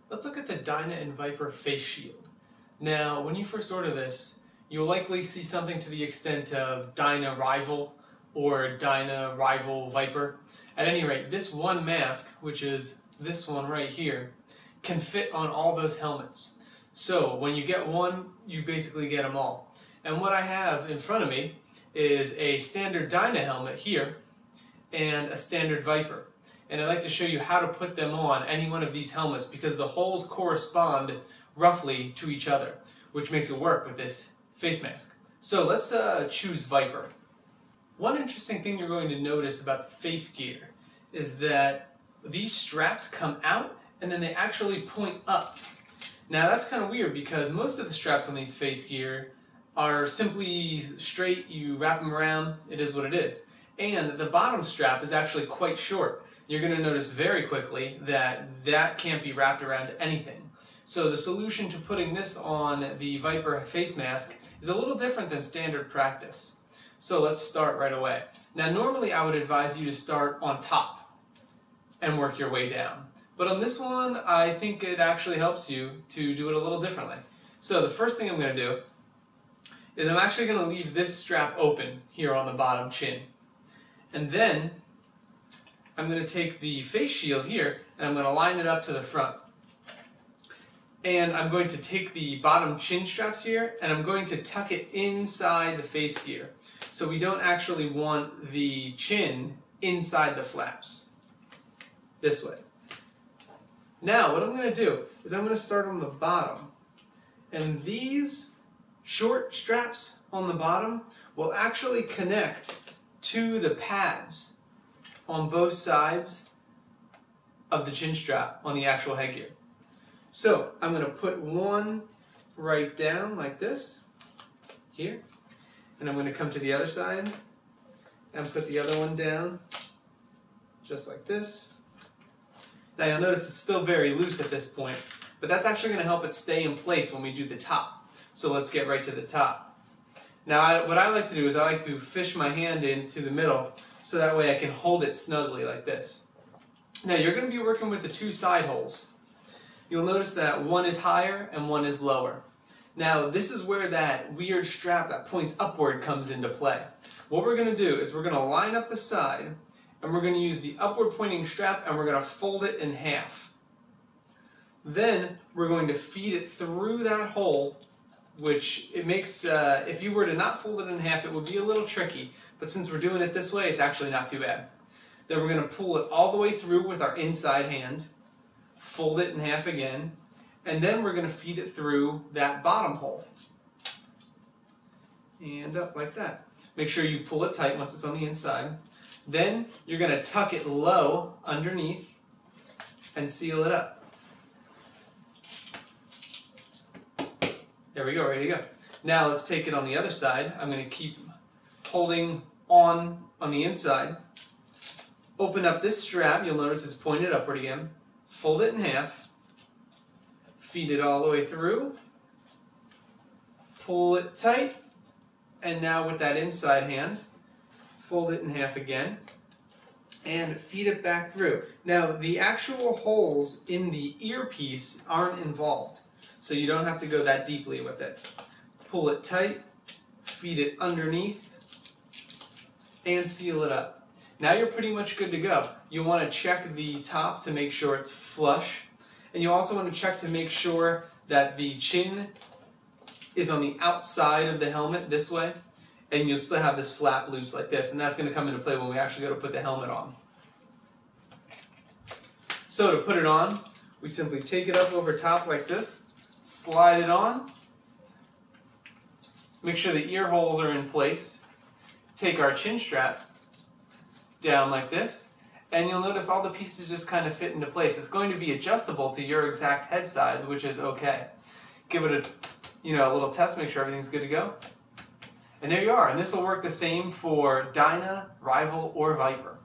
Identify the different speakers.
Speaker 1: Let's look at the Dyna and Viper face shield. Now, when you first order this, you'll likely see something to the extent of Dyna Rival or Dyna Rival Viper. At any rate, this one mask, which is this one right here, can fit on all those helmets. So when you get one, you basically get them all. And what I have in front of me is a standard Dyna helmet here and a standard Viper. And I'd like to show you how to put them on any one of these helmets because the holes correspond roughly to each other, which makes it work with this face mask. So let's choose Viper. One interesting thing you're going to notice about the face gear is that these straps come out and then they actually point up. Now that's kind of weird because most of the straps on these face gear are simply straight, you wrap them around, it is what it is. And the bottom strap is actually quite short. You're going to notice very quickly that that can't be wrapped around anything. So the solution to putting this on the Viper face mask is a little different than standard practice. So let's start right away. Now normally I would advise you to start on top and work your way down. But on this one, I think it actually helps you to do it a little differently. So the first thing I'm going to do is I'm actually going to leave this strap open here on the bottom chin. And then I'm going to take the face shield here and I'm going to line it up to the front. And I'm going to take the bottom chin straps here and I'm going to tuck it inside the face gear. So we don't actually want the chin inside the flaps. This way. Now what I'm going to do is I'm going to start on the bottom. And these short straps on the bottom will actually connect to the pads on both sides of the chin strap on the actual headgear. So I'm going to put one right down like this, here, and I'm going to come to the other side and put the other one down just like this. Now you'll notice it's still very loose at this point, but that's actually going to help it stay in place when we do the top. So let's get right to the top. Now what I like to do is I like to fish my hand into the middle so that way I can hold it snugly like this. Now you're going to be working with the two side holes. You'll notice that one is higher and one is lower. Now this is where that weird strap that points upward comes into play. What we're going to do is we're going to line up the side and we're going to use the upward pointing strap and we're going to fold it in half. Then we're going to feed it through that hole, which it makes, if you were to not fold it in half, it would be a little tricky. But since we're doing it this way, it's actually not too bad. Then we're going to pull it all the way through with our inside hand, fold it in half again, and then we're going to feed it through that bottom hole. And up like that. Make sure you pull it tight once it's on the inside. Then you're going to tuck it low underneath and seal it up. There we go, ready to go. Now let's take it on the other side. I'm going to keep holding on the inside. Open up this strap, you'll notice it's pointed upward again. Fold it in half. Feed it all the way through. Pull it tight. And now with that inside hand, fold it in half again. And feed it back through. Now the actual holes in the earpiece aren't involved, so you don't have to go that deeply with it. Pull it tight, feed it underneath, and seal it up. Now you're pretty much good to go. You want to check the top to make sure it's flush, and you also want to check to make sure that the chin is on the outside of the helmet this way, and you'll still have this flap loose like this, and that's going to come into play when we actually go to put the helmet on. So to put it on, we simply take it up over top like this, slide it on, make sure the ear holes are in place, take our chin strap down like this, and you'll notice all the pieces just kind of fit into place. It's going to be adjustable to your exact head size, which is okay. Give it a little test, make sure everything's good to go. And there you are, and this will work the same for Dyna, Rival, or Viper.